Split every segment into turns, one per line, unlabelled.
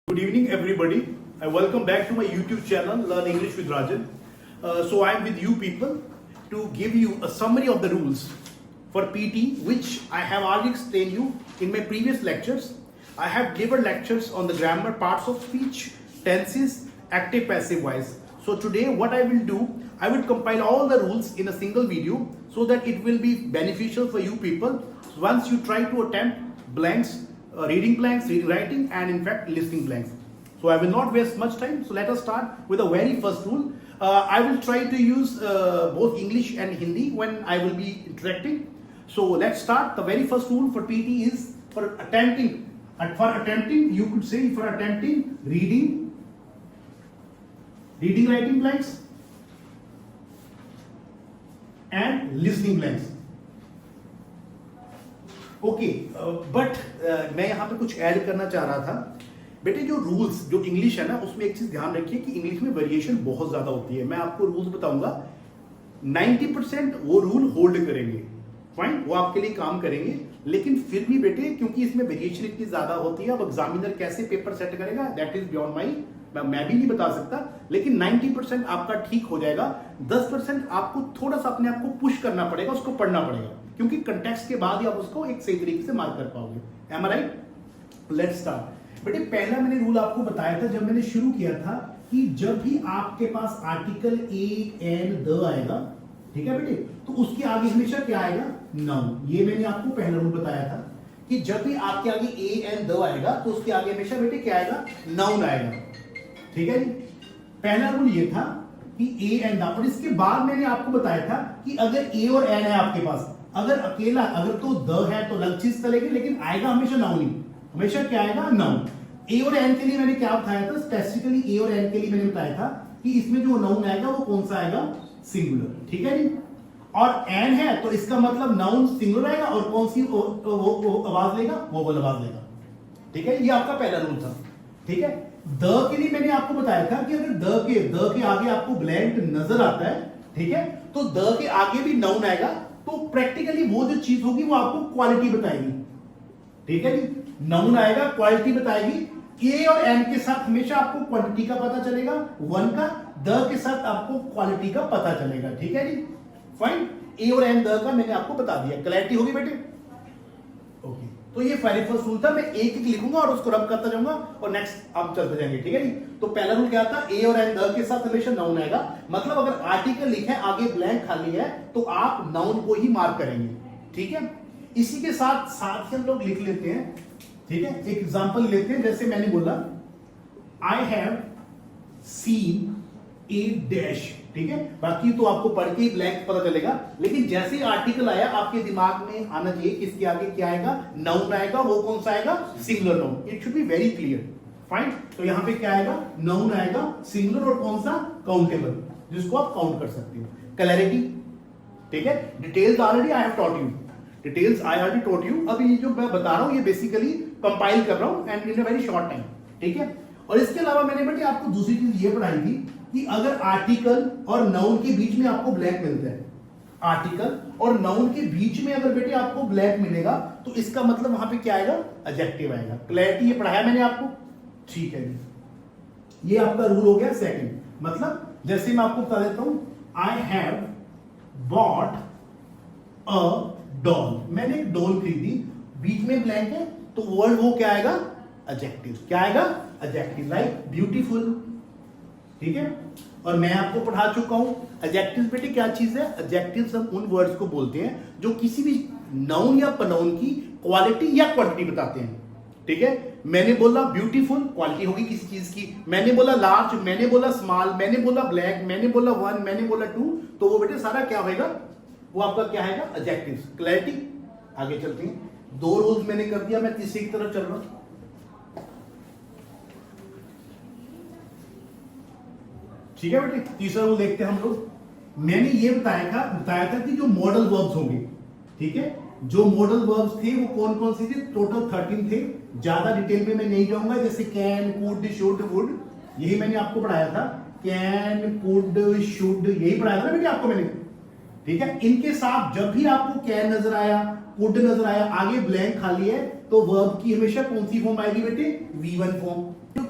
Good evening, everybody. I welcome back to my YouTube channel, Learn English with Rajan. So I am with you people to give you a summary of the rules for PT, which I have already explained you in my previous lectures. I have delivered lectures on the grammar, parts of speech, tenses, active, passive voice. So today, what I will do, I will compile all the rules in a single video so that it will be beneficial for you people once you try to attempt blanks. Reading blanks, reading writing, and in fact listening blanks. So I will not waste much time. So let us start with the very first rule. I will try to use both English and Hindi when I will be interacting. So let's start. The very first rule for PT is for attempting. You could say for attempting reading, writing blanks, and listening blanks. Okay but मैं यहाँ पे कुछ add करना चाह रहा था. बेटे जो रूल्स जो इंग्लिश है ना, उसमें एक चीज ध्यान रखिए कि इंग्लिश में वेरिएशन बहुत ज्यादा होती है. मैं आपको रूल्स बताऊंगा, 90% वो रूल होल्ड करेंगे, फाइन, वो आपके लिए काम करेंगे. लेकिन फिर भी बेटे, क्योंकि इसमें वेरिएशन इतनी ज्यादा होती है, अब एग्जामिनर कैसे पेपर सेट करेगा दैट इज बियॉन्ड माई, मैं भी नहीं बता सकता. लेकिन 90% आपका ठीक हो जाएगा. 10% आपको थोड़ा सा अपने आप को पुश करना पड़ेगा, उसको पढ़ना पड़ेगा, क्योंकि कंटेक्स्ट के बाद ही आप उसको एक सही तरीके से मार्क कर पाओगे. Am I right? Let's start. बेटे पहला मैंने रूल आपको बताया था जब मैंने शुरू किया था कि जब भी आपके पास आर्टिकल ए एंड द आएगा, ठीक है बेटे, तो उसके आगे हमेशा क्या आएगा? नाउन. ये मैंने आपको पहला रूल बताया था कि जब भी आपके आगे ए एंड द आएगा तो उसके आगे हमेशा बेटे क्या आएगा? नाउन आएगा. ठीक है जी. पहला रूल ये था कि ए एंड द, और इसके बाद मैंने आपको बताया था कि अगर ए और एन है आपके पास, अगर अकेला, अगर तो द है तो अलग चीज चलेगी, लेकिन आएगा हमेशा नाउन ही. हमेशा क्या आएगा? नाउन. ए और एन के लिए मैंने क्या बताया था? स्पेसिफिकली ए और एन के लिए मैंने बताया था कि इसमें जो नाउन आएगा वो कौन सा आएगा? सिंगुलर. ठीक है जी. और एन है तो इसका मतलब नाउन सिंगुलर आएगा और कौन सी वो आवाज लेगा? वोवल आवाज लेगा. ठीक है, ये आपका पहला रूल था. ठीक है. द के लिए मैंने आपको बताया था कि अगर द के आगे आपको ब्लैंक नजर आता है, ठीक है, तो द के आगे भी नाउन आएगा, तो प्रैक्टिकली वो जो चीज होगी वो आपको क्वालिटी बताएगी. ठीक है जी. नाउन आएगा, क्वालिटी बताएगी. ए और एन के साथ हमेशा आपको क्वांटिटी का पता चलेगा, वन का. द के साथ आपको क्वालिटी का पता चलेगा. ठीक है जी. फाइन. ए और एन द का मैंने आपको बता दिया. क्लैरिटी होगी बेटे? ओके. तो ये पहले फर्स्ट रूल था. मैं एक एक लिखूंगा और उसको रब करता जाऊंगा और नेक्स्ट आप चलते जाएंगे. ठीक है जी. तो पहला रूल क्या था? ए और एन द के साथ हमेशा नाउन आएगा. मतलब अगर आर्टिकल लिखा है, आगे ब्लैंक खाली है, तो आप नाउन को ही मार्क करेंगे. ठीक है. इसी के साथ साथ ही हम लोग लिख लेते हैं. ठीक है. एक एग्जांपल लेते हैं. जैसे मैंने बोला I have seen A dash. ठीक है. बाकी तो आपको पढ़ के ही ब्लैंक पता चलेगा, लेकिन जैसे ही आर्टिकल आया आपके दिमाग में आना चाहिए किसके आगे क्या आएगा? नाउन आएगा. वो कौन सा आएगा? Singular noun. It should be very clear. Fine. तो यहां पे क्या आएगा? नाउन आएगा, सिंगुलर, और कौन सा? काउंटेबल, जिसको आप काउंट कर सकते हो. क्लैरिटी? ठीक है. Details already I have taught you. Details I already taught you. अभी जो मैं बता रहा हूं ये बेसिकली कंपाइल कर रहा हूं and in a very short time. ठीक है. और इसके अलावा मैंने बेटे आपको दूसरी चीज ये पढ़ाई थी कि अगर आर्टिकल और नाउन के बीच में आपको ब्लैंक मिलता है, आर्टिकल और नाउन के बीच में अगर बेटे आपको ब्लैंक मिलेगा, तो इसका मतलब वहां पे क्या आएगा? एडजेक्टिव आएगा. क्लैरिटी? ये पढ़ाया मैंने आपको. ठीक है. ये आपका रूल हो गया सेकंड. मतलब जैसे मैं आपको बता देता हूं, I have bought a doll. मैंने एक डॉल खरीदी, बीच में ब्लैंक है, तो वर्ड वो क्या आएगा? एडजेक्टिव. क्या आएगा? एडजेक्टिव. Like beautiful. ठीक है. और मैं आपको पढ़ा चुका हूं एडजेक्टिव बेटे क्या चीज है? एडजेक्टिव्स हम उन वर्ड्स को बोलते हैं जो किसी भी नाउन या प्रोनाउन की क्वालिटी या क्वांटिटी बताते हैं. ठीक है. मैंने बोला ब्यूटीफुल, क्वालिटी होगी किसी चीज की. मैंने बोला लार्ज, मैंने बोला स्मॉल, मैंने बोला ब्लैक, मैंने बोला वन, मैंने बोला टू, तो वो बेटे सारा क्या होगा? वो आपका क्या है? एडजेक्टिव्स. क्लैरिटी? आगे चलते हैं. दो रूल्स मैंने कर दिया, मैं तीसरे की तरफ चल रहा हूं. ठीक है बेटे. तीसरा रूल देखते हैं हम लोग. मैंने ये बताया था कि जो मॉडल वर्ब्स होंगे, ठीक है, जो मॉडल वर्ब्स थे वो कौन कौन से थे? टोटल 13 थे. ज्यादा डिटेल में मैं नहीं जाऊंगा. जैसे कैन, कुड, शुड, वुड, यही मैंने आपको पढ़ाया था. कैन, कुड, शुड, यही पढ़ाया था बेटे आपको मैंने. ठीक है. इनके साथ जब भी आपको कैन नजर आया, कुड नजर आया, आगे ब्लैंक खाली है, तो वर्ब की हमेशा कौन सी फॉर्म आएगी बेटे? V1 form.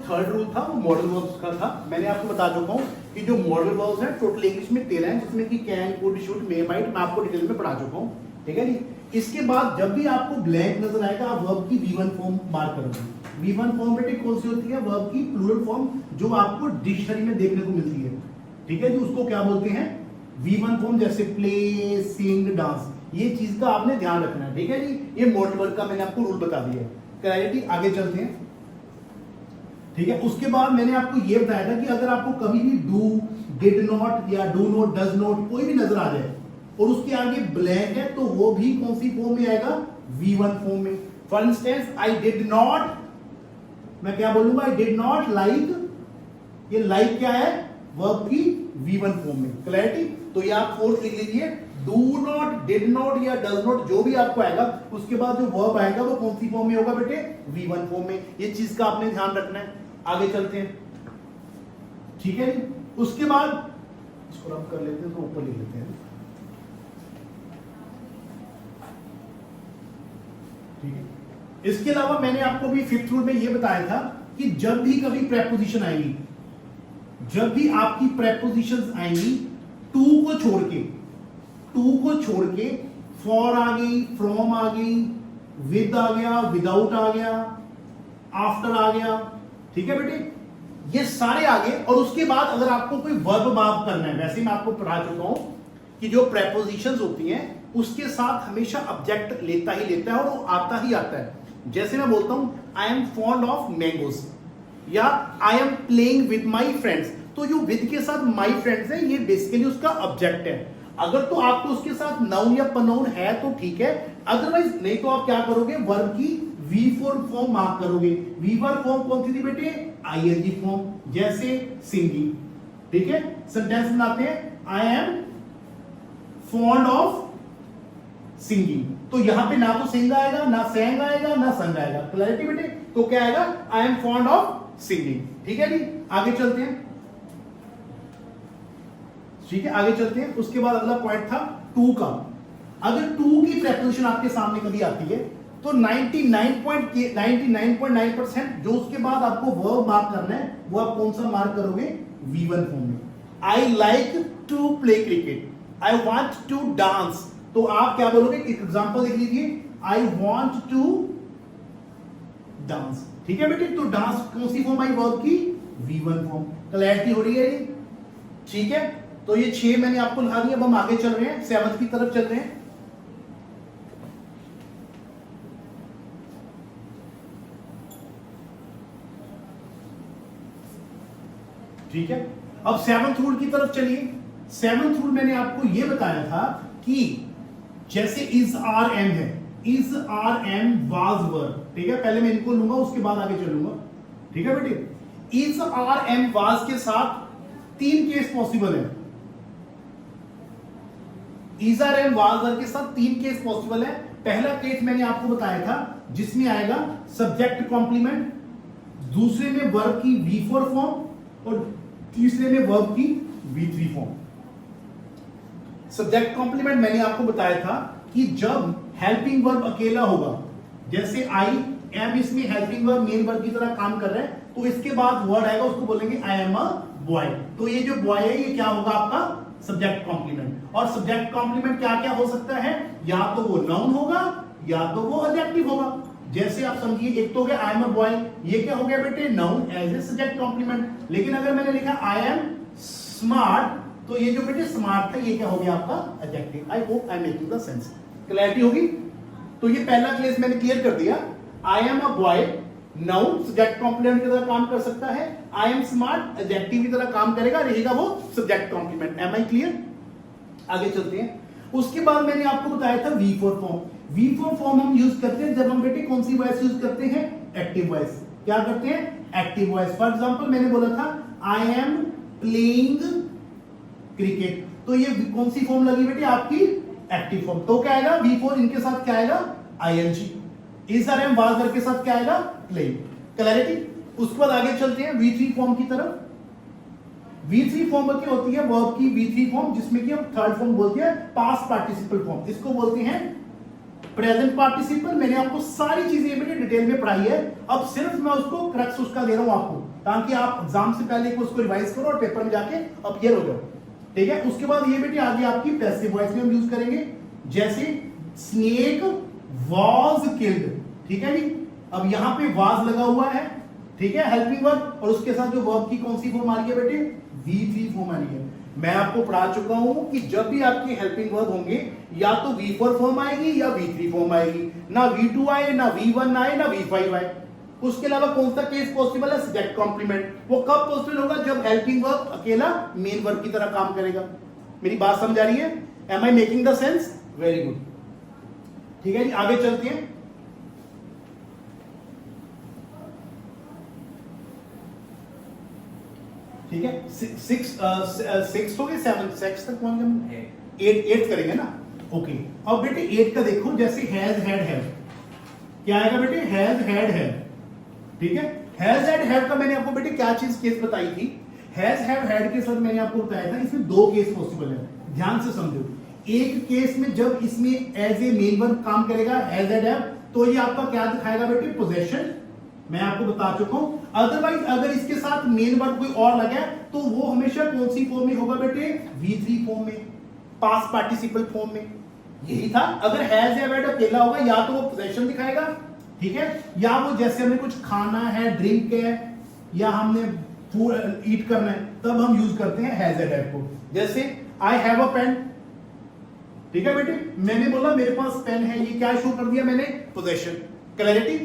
थर्ड रूल था वो मॉडल वर्ब्स का था। मैंने आपको बता चुका हूँ कि जो मॉडल वर्ब्स हैं टोटल इंग्लिश में 13 हैं, जिसमें कि can, could, should, may, might मैं आपको डिटेल में पढ़ा चुका हूँ, ठीक है जी। इसके बाद जब भी आपको ब्लैंक नजर आएगा आप वर्ब की V1 फॉर्म मार्क करोगे। V1 फॉर्म बेटे कौन सी होती है? वर्ब की प्लूरल फॉर्म जो आपको डिक्शनरी में देखने को मिलती है, ठीक है जी। उसको क्या बोलते हैं? V1 फॉर्म, जैसे प्ले, सिंग, डांस, ये चीज का आपने ध्यान रखना है, ठीक है जी। ये मॉडल वर्ब का मैंने आपको रूल बता दिया है। क्लैरिटी, आगे चलते हैं, ठीक है। उसके बाद मैंने आपको ये बताया था कि अगर आपको कभी भी डू, डिड नॉट या डू नॉट, डज नॉट कोई भी नजर आ जाए और उसके आगे ब्लैंक है तो वो भी कौन सी फॉर्म में आएगा? V1 फॉर्म में। For instance I did not, मैं क्या बोलूंगा? आई डिड नॉट लाइक, ये लाइक क्या है? वर्ब की V1 फॉर्म में। क्लैरिटी, तो ये आप फोर्थ लिख लीजिए, डू नॉट, डिड नॉट या डज नॉट जो भी आपको आएगा उसके बाद जो वर्ब आएगा वो कौन सी फॉर्म में होगा बेटे? V1 फॉर्म में। ये चीज का आपने ध्यान रखना है। आगे चलते हैं, ठीक है। उसके बाद इसको रब कर लेते हैं, तो ऊपर लिख लेते हैं, ठीक है। इसके अलावा मैंने आपको भी फिफ्थ रूल में यह बताया था कि जब भी कभी प्रेपोजिशन आएंगी, जब भी आपकी प्रेपोजिशंस आएंगी टू को छोड़ के फॉर आ गई, फ्रॉम आ गई, विद आ गया, विदाउट आ गया, आफ्टर आ गया, ठीक है बेटे, ये सारे आ गए। और उसके बाद अगर आपको कोई वर्ब मार्क करना है, वैसे मैं आपको पढ़ा चुका हूं कि जो प्रेपोजिशंस होती हैं उसके साथ हमेशा ऑब्जेक्ट लेता ही लेता है और वो आता ही आता है। जैसे मैं बोलता हूं I am fond of mangoes या I am playing with my friends, तो जो विद के साथ माई फ्रेंड्स है ये बेसिकली उसका ऑब्जेक्ट है। अगर तो आपको उसके साथ नाउन या प्रोनाउन है तो ठीक है, अदरवाइज नहीं तो आप क्या करोगे? वर्ब की V4 फॉर्म मार्क करोगे। V4 फॉर्म कौन सी थी बेटे? ING फॉर्म, जैसे सिंगिंग, ठीक है। सेंटेंस बनाते हैं आई एम फॉन्ड ऑफ सिंगिंग, तो यहां पे ना तो सिंग आएगा, ना सैंग आएगा, ना संग आएगा। क्लैरिटी बेटे, तो क्या आएगा? आई एम फॉन्ड ऑफ सिंगिंग, ठीक है जी। आगे चलते हैं, ठीक है, आगे चलते हैं। उसके बाद अगला पॉइंट था टू का। अगर टू की प्रेपोजिशन आपके सामने कभी आती है तो 99.9% जो उसके बाद आपको वर्ब मार्क करना है वो आप कौन सा मार्क करोगे? V1 फॉर्म में। I like to play cricket, I want to dance, तो आप क्या बोलोगे? एग्जांपल देख लीजिए, आई वांट टू डांस, ठीक है बेटे। तो डांस कौन सी फॉर्म आई? वर्ब की V1 फॉर्म। क्लैरिटी हो रही है ये, ठीक है। तो ये 6 मैंने आपको लिखा दिया। अब हम आगे चल रहे हैं, 7th की तरफ चल रहे हैं, ठीक है। अब 7th रूल की तरफ चलिए। 7th रूल मैंने आपको यह बताया था कि जैसे इज आर एम है, is are am was verb, ठीक है। पहले मैं इनको लूंगा उसके बाद आगे चलूंगा, ठीक है बेटे। इज आर एम वाज के साथ 3 केस पॉसिबल है। इज आर एम वाज के साथ 3 केस पॉसिबल है। पहला केस मैंने आपको बताया था जिसमें आएगा सब्जेक्ट कॉम्प्लीमेंट, दूसरे में वर्ब की V4 फॉर्म और तीसरे में वर्ब की V3 फॉर्म। सब्जेक्ट कॉम्प्लीमेंट मैंने आपको बताया था कि जब हेल्पिंग वर्ब अकेला होगा, जैसे आई एम इसमें हेल्पिंग वर्ब मेन वर्ब की तरह काम कर रहा है, तो इसके बाद वर्ड आएगा उसको बोलेंगे आई एम अ बॉय। तो ये जो बॉय है ये क्या होगा? आपका सब्जेक्ट कॉम्प्लीमेंट। और सब्जेक्ट कॉम्प्लीमेंट क्या क्या हो सकता है? या तो वो नाउन होगा या तो वो एडजेक्टिव होगा। जैसे आप समझिए, एक तो हो गया आई एम अ बॉय, ये क्या हो गया बेटे? Noun as a subject complement. लेकिन अगर मैंने लिखा आई एम स्मार्ट, तो ये जो बेटे स्मार्ट था ये क्या हो गया? आपका adjective. I hope I am making the sense. Clarity होगी? तो ये पहला केस मैंने क्लियर कर दिया। I am a boy noun subject complement की तरह काम कर सकता है, आई एम स्मार्ट एडजेक्टिव की तरह काम करेगा, रहेगा वो subject complement. Am I clear? आगे चलते हैं। उसके बाद मैंने आपको बताया था V4 फॉर्म। V4 फॉर्म हम यूज करते हैं जब हम बेटे कौन सी वॉइस यूज करते हैं? Active voice. क्या करते हैं? Active voice. फॉर एग्जांपल मैंने बोला था आई एम प्लेइंग क्रिकेट, तो ये कौन सी फॉर्म लगी बेटे? आपकी एक्टिव फॉर्म। तो क्या आएगा? V4 इनके साथ क्या आएगा? ING। इस आर एम वाज के साथ क्या आएगा? प्लेइंग। क्लैरिटी? उसके बाद आगे चलते हैं V3 फॉर्म की तरफ। V3 फॉर्म क्या होती है? वर्ब की V3 फॉर्म, जिसमें कि हम थर्ड फॉर्म बोलते हैं पास्ट पार्टिसिपल फॉर्म। इसको बोलते हैं प्रेजेंट पार्टिसिपल। मैंने आपको सारी चीजें बेटे डिटेल में पढ़ाई है, अब सिर्फ मैं उसको क्रक्स उसका दे रहा हूं आपको, ताकि आप एग्जाम से पहले उसको रिवाइज करो और पेपर में जाके अपीयर हो जाओ। ठीक है, उसके बाद ये बेटे आगे आपकी पैसिव वॉइस में हम यूज करेंगे, जैसे स्नेक वॉज किल्ड। ठीक है जी, अब यहां पे वाज लगा हुआ है, ठीक है, हेल्पिंग वर्ब, और उसके साथ जो वर्ब की कौन सी फॉर्म आ रही है बेटे, V3 फॉर्म आ रही है। मैं आपको पढ़ा चुका हूं कि जब भी आपके हेल्पिंग वर्ब होंगे या तो V4 फॉर्म आएगी या V3 फॉर्म आएगी, ना V2 आए, ना V1 आए, ना V5 आए। उसके अलावा कौन सा केस पॉसिबल है, सब्जेक्ट कॉम्प्लीमेंट। वो कब पॉसिबल होगा, जब हेल्पिंग वर्ब अकेला मेन वर्ब की तरह काम करेगा। मेरी बात समझ आ रही है? Am I making the sense? Very good. ठीक है जी, आगे चलते हैं। ठीक है, सिक्स हो गए, सेवन सेक्स तक कौन करेंगे, एट करेंगे ना। ओके, अब बेटे 8 का देखो, जैसे हैज हैड हैव, क्या आएगा बेटे, हैज हैड हैव। ठीक है, हैज हैड हैव का मैंने आपको बेटे क्या चीज केस बताई थी, हैज हैव हैड के साथ मैंने आपको बताया था इसमें 2 केस पॉसिबल है, ध्यान से समझो। एक केस में जब इसमें एज ए मेन वर्ब काम करेगा हैज हैड हैव, तो ये आपका क्या दिखाएगा बेटे, पोजेशन, मैं आपको बता चुका हूं। अदरवाइज अगर इसके साथ मेन वर्ब कोई और लगा तो वो हमेशा कौन सी फॉर्म में होगा बेटे, V3 फॉर्म में, पास्ट पार्टिसिपल फॉर्म में। यही था, अगर हैज हैव हैड अकेला होगा या तो वो पोजेशन दिखाएगा, ठीक है, या वो जैसे हमें कुछ खाना है, ड्रिंक है, या हमने फूड ईट करना है, तब हम यूज करते हैं हैज हैड हैव को। जैसे आई हैव अ पेन, ठीक है बेटे, मैंने बोला मेरे पास पेन है, ये क्या शो कर दिया मैंने, पोजेशन। क्लैरिटी?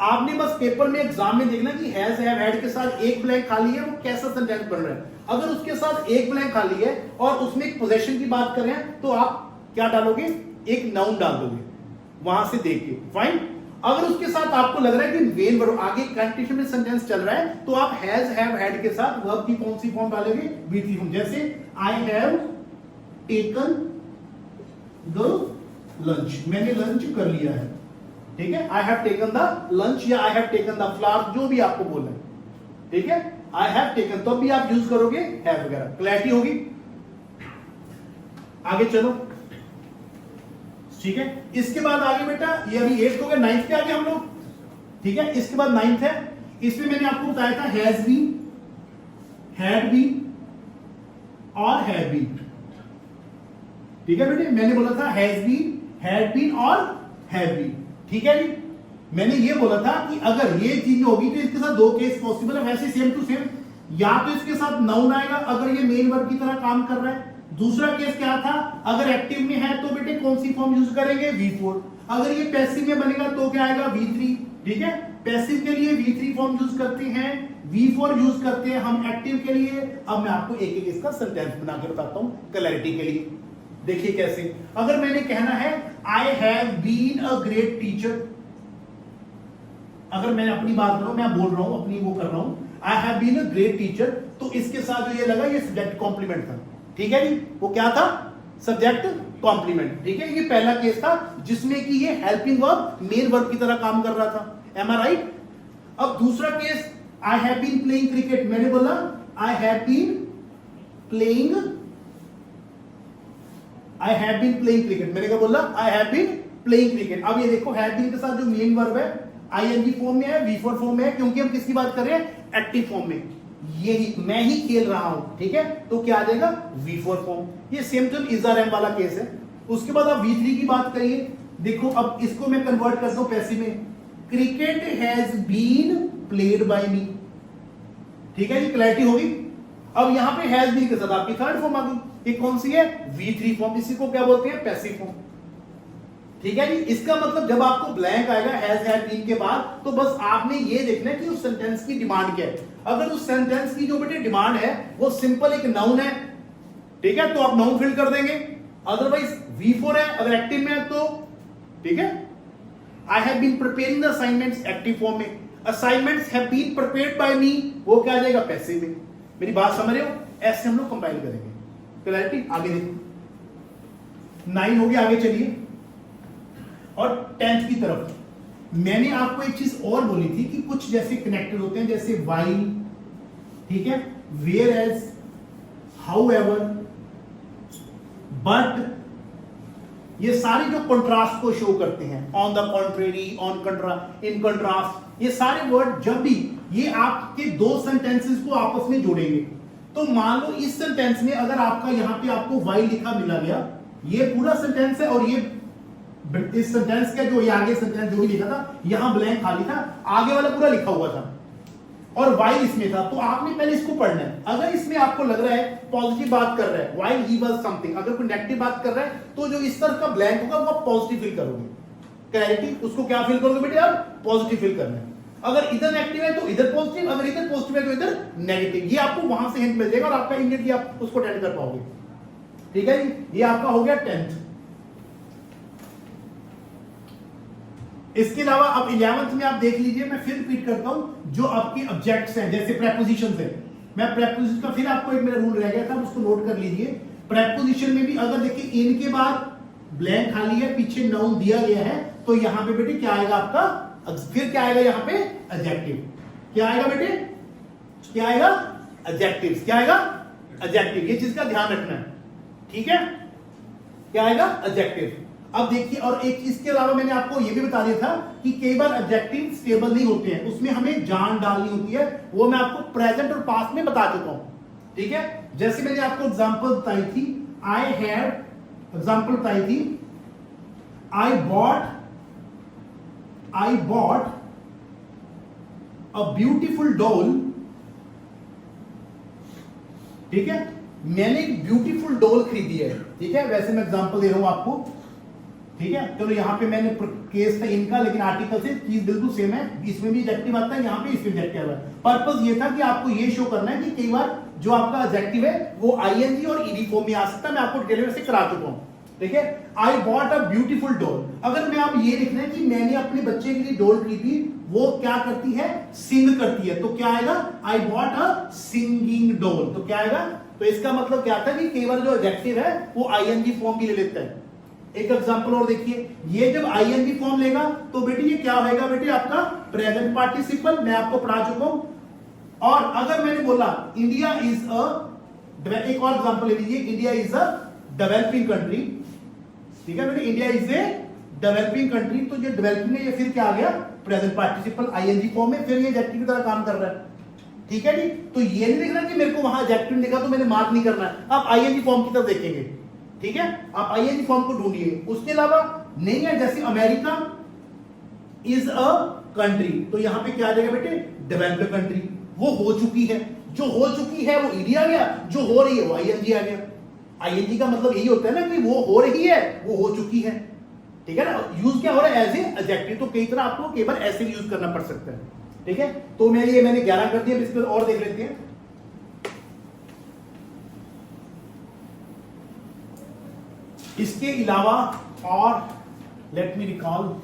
आपने बस पेपर में एग्जाम में देखना कि हैज हैव हैड के साथ एक ब्लैंक खाली है, वो कैसा सेंटेंस बन रहा है। अगर उसके साथ एक ब्लैंक खाली है और उसमें एक पोजेशन की बात कर रहे हैं, तो आप क्या डालोगे, एक नाउन डाल दोगे वहां से देख के, फाइन। अगर उसके साथ आपको लग रहा है कि मेन वर्ब आगे कंटीन्यूएशन में सेंटेंस चल रहा है, तो आप हैज हैव हैड के साथ वर्ब की कौन सी फॉर्म डालोगे, V3 फॉर्म। जैसे I have taken the lunch, मैंने लंच कर लिया है, ठीक है, I have taken the lunch या I have taken the flower, जो भी आपको बोलना है, ठीक है, आई हैव टेकन, तो भी आप यूज करोगे हैव वगैरह। क्लैरिटी होगी? आगे चलो, ठीक है। इसके बाद आगे बेटा, ये अभी 8 हो गया, 9th पे आगे हम लोग, ठीक है। इसके बाद 9th है, इसमें मैंने आपको बताया था हैज बीन, हैड बीन और हैव बीन, ठीक है बेटे, मैंने बोला था हैज बीन, हैड बीन और हैव बीन, ठीक है जी। मैंने ये बोला था कि अगर ये चीज होगी तो इसके साथ 2 केस पॉसिबल है, वैसे सेम टू सेम, या तो इसके साथ नाउन आएगा अगर ये मेन वर्ब की तरह काम कर रहा है। दूसरा केस क्या था, अगर एक्टिव में है तो बेटे कौन सी फॉर्म यूज करेंगे, V4। अगर ये पैसिव में बनेगा तो क्या आएगा, V3, ठीक है। पैसिव के लिए V3 फॉर्म यूज करते हैं, V4 यूज करते हैं हम एक्टिव के लिए। अब मैं आपको एक एक इसका सेंटेंस बना के बताता हूं क्लैरिटी के लिए। देखिए कैसे, अगर मैंने कहना है I have been a great teacher, अगर मैं अपनी बात करूं, मैं बोल रहा हूं, अपनी वो कर रहा हूं, I have been a great teacher, तो इसके साथ जो ये लगा ये सब्जेक्ट कॉम्प्लीमेंट था, ठीक है जी। वो क्या था, सब्जेक्ट कॉम्प्लीमेंट, ठीक है। ये पहला केस था जिसमें कि ये हेल्पिंग वर्ब मेन वर्ब की तरह काम कर रहा था, एम आई राइट। अब दूसरा case, I have been playing cricket, मैंने बोला I have been playing, I have been playing cricket, मैंने क्या बोला, I have been playing cricket. अब ये देखो हैव बीन के साथ जो मेन वर्ब है आईएनजी फॉर्म में है, V4 फॉर्म में है, क्योंकि हम किसकी बात कर रहे हैं, एक्टिव फॉर्म में, यही मैं ही खेल रहा हूं, ठीक है, तो क्या आ जाएगा, V4 फॉर्म। ये same to is are am वाला केस है। उसके बाद आप V3 की बात करिए, देखो अब इसको मैं कन्वर्ट करता हूं पैसिव में, cricket has been played by me, ठीक है जी, क्लैरिटी होगी। अब यहां पे हैज बीन के साथ आपकी थर्ड फॉर्म आ गई, ये कौन सी है, V3 फॉर्म, इसी को क्या बोलते हैं, पैसिव फॉर्म, ठीक है जी। इसका मतलब जब आपको ब्लैंक आएगा हैज हैड बीन के बाद, तो बस आपने ये देखना है कि उस सेंटेंस की डिमांड क्या है। अगर उस सेंटेंस की जो बेटे डिमांड है वो सिंपल एक नाउन है, ठीक है, तो आप नाउन फिल कर देंगे। अदरवाइज V4 है, अगर एक्टिव में है तो, ठीक है। I have been preparing the assignments, active form में, assignments have been prepared by me, वो क्या आ जाएगा, पैसिव में। मेरी बात समझ रहे हो, ऐसे हम लोग कंपाइल करेंगे। क्लैरिटी? आगे देखो, 9 हो गया, आगे चलिए। और 10th की तरफ मैंने आपको एक चीज और बोली थी कि कुछ जैसे कनेक्टेड होते हैं, जैसे व्हाइल, ठीक है, वेयर एज, हाउएवर, बट, ये सारे जो कंट्रास्ट को शो करते हैं, on the contrary, on contrast, in contrast, ये सारे वर्ड जब भी ये आपके दो सेंटेंसेस को आपस में जोड़ेंगे। तो मान लो इस सेंटेंस में अगर आपका यहां पे आपको वाइल लिखा मिला गया, ये पूरा सेंटेंस है और ये इस सेंटेंस का जो ये आगे सेंटेंस जो भी लिखा था, यहां ब्लैंक खाली था, आगे वाला पूरा लिखा हुआ था और वाइल इसमें था। तो आपने पहले इसको पढ़ना है। अगर इसमें आपको लग रहा है पॉजिटिव बात कर रहा है, वाइल ही वाज समथिंग, अगर कोई नेगेटिव बात कर रहा है तो जो इस तरफ का ब्लैंक होगा वो आप पॉजिटिव फिल करोगे। क्लैरिटी, उसको क्या फिल करोगे बेटे आप? पॉजिटिव फिल करना है। अगर इधर नेगेटिव है तो इधर पॉजिटिव, अगर इधर पॉजिटिव है तो इधर नेगेटिव। ये आपको वहां से हिंट मिल जाएगा और आपका इमीडिएटली आप उसको अटेंड कर पाओगे। ठीक है जी, ये आपका हो गया 10th। इसके अलावा अब 11th में आप देख लीजिए, मैं फिर रिपीट करता हूं, जो आपके ऑब्जेक्ट्स हैं जैसे प्रेपोजिशंस है, मैं प्रेपोजिशन का फिर आपको एक मेरा रूल रह गया था, उसको नोट कर लीजिए। प्रेपोजिशन में भी अगर देखिए इन के बाद ब्लैंक खाली है, पीछे नाउन दिया गया है, तो यहां पे बेटे क्या आएगा आपका? फिर क्या आएगा यहां पे? एडजेक्टिव। क्या आएगा बेटे? क्या आएगा? एडजेक्टिव्स। क्या आएगा? एडजेक्टिव। ये चीज का ध्यान रखना है, ठीक है? क्या आएगा? एडजेक्टिव। अब देखिए, और एक इसके अलावा मैंने आपको यह भी बता दिया था कि कई बार एडजेक्टिव स्टेबल नहीं होते हैं, उसमें हमें जान डालनी होती है। वो मैं आपको प्रेजेंट और पास्ट में बता चुका हूं, ठीक है? जैसे मैंने आपको एग्जांपल बताई थी, आई हैड, एग्जांपल बताई थी, I bought a beautiful doll. ठीक है, मैंने एक ब्यूटीफुल डॉल खरीदी है, ठीक है? वैसे मैं एग्जांपल दे रहा हूं आपको, ठीक है? चलो यहां पे मैंने केस था इनका, लेकिन आर्टिकल से चीज बिल्कुल सेम है। इसमें भी एडजेक्टिव आता है, यहां पे इसमें एडजेक्टिव है। पर्पस ये था कि आपको ये शो करना है कि कई बार जो आपका एडजेक्टिव है वो आईएनजी और ईडी फॉर्म में आ सकता है। मैं आपको डिटेल में से करा चुका हूं, ठीक है? I bought a beautiful doll. अगर मैं आप ये लिखना है कि मैंने अपने बच्चे के लिए डॉल खरीदी, वो क्या करती है? सिंग करती है, तो क्या आएगा? I bought a singing doll. तो क्या आएगा? तो इसका मतलब क्या था कि कई बार जो एडजेक्टिव है वो आईएनजी फॉर्म भी ले लेता है। एक एग्जांपल और देखिए, ये जब आईएनजी फॉर्म लेगा तो बेटे ये क्या होगा बेटे? आपका प्रेजेंट पार्टिसिपल। मैं आपको पढ़ा चुका हूं। और अगर मैंने बोला इंडिया इज अ, एक और एग्जांपल ले लीजिए, India is a developing country, ठीक है बेटे? India is a developing country. तो ये डेवलपिंग में ये फिर क्या आ गया? प्रेजेंट पार्टिसिपल आईएनजी फॉर्म में, फिर ये एडजेक्टिव की तरह काम कर रहा है, ठीक है जी? तो ये नहीं लिखना कि मेरे को वहां एडजेक्टिव लिखा तो मैंने मार्क नहीं करना है, आप आईएनजी फॉर्म की तरफ देखेंगे, ठीक है? आप आईएनजी फॉर्म को ढूंढिए। उसके अलावा नहीं है, जैसे अमेरिका इज अ कंट्री, तो यहां पे क्या आ जाएगा बेटे? Developed country. वो हो चुकी है, जो हो चुकी है वो ईडी आ गया, जो हो रही है वो आईएनजी आ गया। आईएनजी का मतलब यही होता है ना कि वो हो रही है, वो हो चुकी है, ठीक है ना? यूज क्या हो रहा है? As a adjective. तो कई तरह आपको कई बार ऐसे भी यूज करना पड़ सकता है, ठीक है? तो मैंने 11 कर दिया, इसमें और देख लेते हैं। इसके अलावा और लेट मी रिकॉल,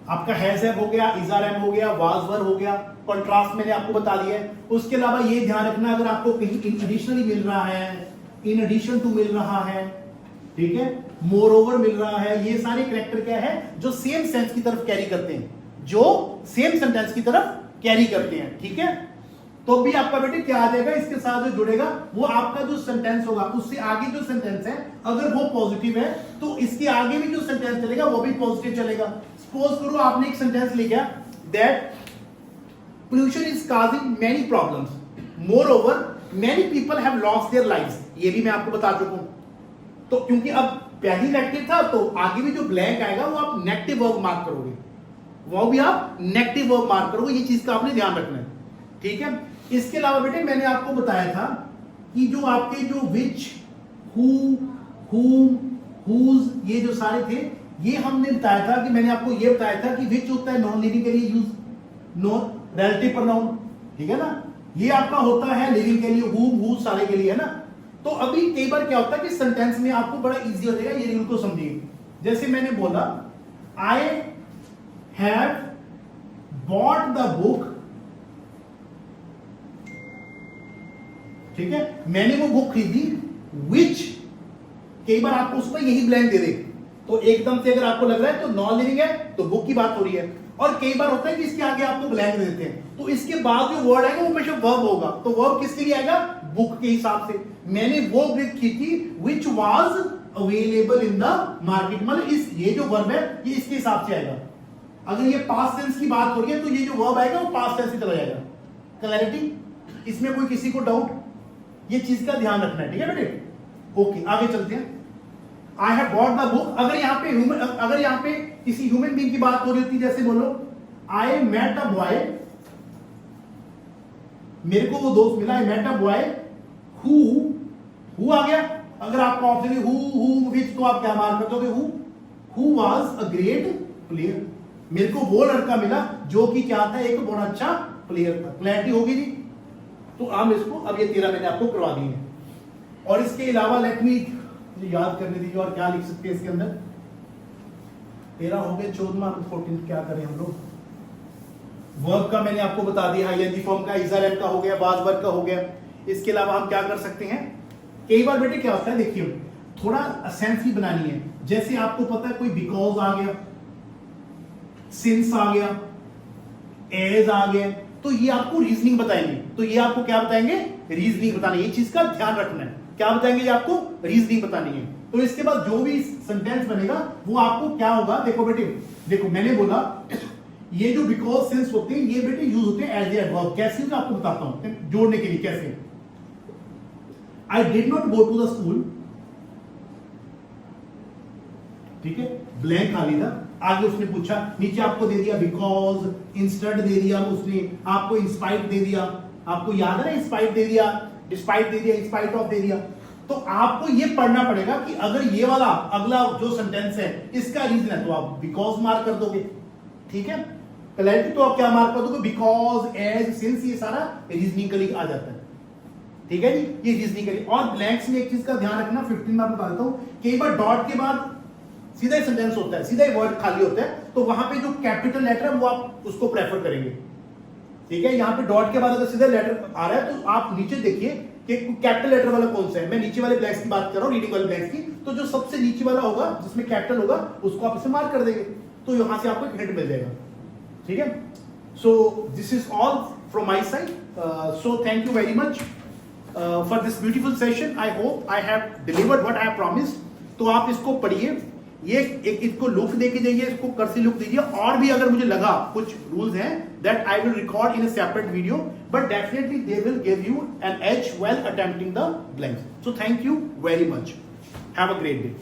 आपका हैज हैव हो गया, इज आर एम हो गया, वाज वर हो गया, कॉन्ट्रास्ट मैंने आपको बता दिया है। उसके अलावा ये ध्यान रखना, अगर आपको कहीं इन एडिशनली मिल रहा है, इन एडिशन टू मिल रहा है, ठीक है, मोर ओवर मिल रहा है, ये सारे कैरेक्टर क्या है? जो सेम सेंस की तरफ कैरी करते हैं, जो सेम सेंटेंस की तरफ कैरी करते हैं, ठीक है? तो भी आपका बेटे क्या आ जाएगा? इसके साथ जो जुड़ेगा वो आपका जो सेंटेंस होगा, उससे आगे जो सेंटेंस है अगर वो पॉजिटिव है तो इसके आगे भी जो सेंटेंस चलेगा वो भी पॉजिटिव चलेगा। सपोज करो आपने एक सेंटेंस लिखा that pollution is causing many problems, more over many people have lost their lives. ये भी मैं आपको बता चुका हूं। तो क्योंकि अब पहली नेगेटिव था तो आगे भी जो ब्लैंक आएगा वो आप नेगेटिव वर्ब मार्क करोगे, वो भी आप नेगेटिव वर्ब मार्क करोगे। ये चीज का आपने ध्यान रखना है, ठीक है? इसके अलावा बेटे मैंने आपको बताया था कि जो आपके जो विच, हु, हुम, हुज, ये जो सारे थे, ये हमने बताया था कि मैंने आपको ये बताया था कि विच होता है नॉन लिविंग के लिए यूज, नॉन रिलेटिव प्रोनाउन, ठीक है ना? ये आपका होता है लिविंग के लिए, हुम, हुज सारे के लिए, है ना? तो अभी कई बार क्या होता है कि सेंटेंस में आपको बड़ा इजी हो जाएगा, ये रूल को समझिए। जैसे मैंने बोला I have bought the book, ठीक है? मैंने वो बुक खरीदी, विच, कई बार आपको उसमें यही ब्लैंक दे दे तो एकदम से अगर आपको लग रहा है तो नॉन लिविंग है तो बुक की बात हो रही है। और कई बार होता है कि इसके आगे आपको ब्लैंक देते हैं तो इसके बाद जो वर्ड आएगा वो हमेशा वर्ब होगा, तो वर्ब किसके लिए आएगा? बुक के हिसाब से। मैंने वो बुक की थी which was available in the market, मतलब इस ये जो वर्ब है ये इसके हिसाब से आएगा, अगर ये पास्ट टेंस की बात हो रही है तो ये जो वर्ब आएगा वो पास्ट टेंस में चला जाएगा। क्लैरिटी, इसमें कोई किसी को डाउट? ये चीज का ध्यान रखना है, ठीक है बेटे? ओके, आगे चलते हैं। I have bought the book, अगर यहाँ पे किसी ह्यूमन बीइंग की बात हो रही होती, जैसे बोलो आई मेट अ बॉय, मेरे को वो दोस्त मिला, I met a boy who आ गया। अगर आपका ऑप्शन है हु विच, तो आप क्या मार्क कर दोगे? Who was a great player, मेरे को वो लड़का मिला जो कि क्या था, एक बहुत अच्छा प्लेयर था। क्लैरिटी होगी जी? तो हम इसको, अब ये 13 मैंने आपको करवा दी है। और इसके अलावा लेट मी याद करने दीजिए और क्या लिख सकते हैं इसके अंदर। 13 हो गए, 14वां 14 क्या करें हम लोग? वर्ब का मैंने आपको बता दिया, आईएनजी फॉर्म का, इज आर एम का हो गया, वाज वर्ब का हो गया। इसके अलावा हम क्या कर सकते हैं? कई बार बेटे क्या होता है, देखिए थोड़ा सेंस ही बनानी है। जैसे आपको पता है कोई बिकॉज आ गया, सिंस आ गया, एज आ गया, तो ये आपको रीजनिंग बताएंगे। तो ये आपको क्या बताएंगे? रीजनिंग बतानी है। ये चीज का ध्यान रखना है। क्या बताएंगे? ये आपको रीजनिंग बतानी है। तो इसके बाद जो भी सेंटेंस बनेगा वो आपको क्या होगा? देखो बेटे, देखो मैंने बोला ये जो बिकॉज सिंस होते हैं ये बेटे यूज होते हैं एज ए एडवर्ब। कैसे होता है आपको बताता हूं, जोड़ने के लिए कैसे। I did not go to the school, ठीक है, ब्लैंक खाली था। आगे उसने पूछा, नीचे आपको दे दिया बिकॉज, इंस्टेड दे दिया उसने, आपको इंस्पाइट दे दिया, आपको याद है ना, इंस्पाइट दे दिया, डिस्पाइट दे दिया, इंस्पाइट ऑफ दे दिया। तो आपको ये पढ़ना पड़ेगा कि अगर ये वाला अगला जो सेंटेंस है इसका रीजन है तो आप बिकॉज मार्क कर दोगे, ठीक है। क्लैरिटी, तो आप क्या मार्क कर दोगे? बिकॉज, एज, सिंस, ये सारा रीजनिंग के लिए आ जाता है, ठीक है जी, ये रीजनिंग के लिए। और ब्लैंक्स में एक चीज का ध्यान रखना, 15 में बता देता हूं, कई बार डॉट के बाद सीधा ही सेंटेंस होता है, सीधा ही वर्ड खाली होता है, तो वहां पे जो कैपिटल लेटर है वो आप उसको प्रेफर करेंगे, ठीक है। यहां पे डॉट के बाद अगर सीधा लेटर आ रहा है तो आप नीचे देखिए कि कैपिटल लेटर वाला कौन सा है। मैं नीचे वाले ब्लैंक्स की बात कर रहा हूं, रीडिंग वाले ब्लैंक्स की। तो जो सबसे नीचे वाला होगा जिसमें कैपिटल होगा उसको आप इसे मार्क कर देंगे, तो यहां से आपको एक हिंट मिल जाएगा, ठीक है। So this is all from my side, so thank you very much for this beautiful session. I hope I have delivered what I have promised. तो आप इसको पढ़िए, ये एक इसको लुक देके जाइए, इसको कर्सिव लुक दीजिए। और भी अगर मुझे लगा कुछ रूल्स हैं that I will record in a separate video, but definitely they will give you an as well attempting the blanks. So thank you very much, have a great day.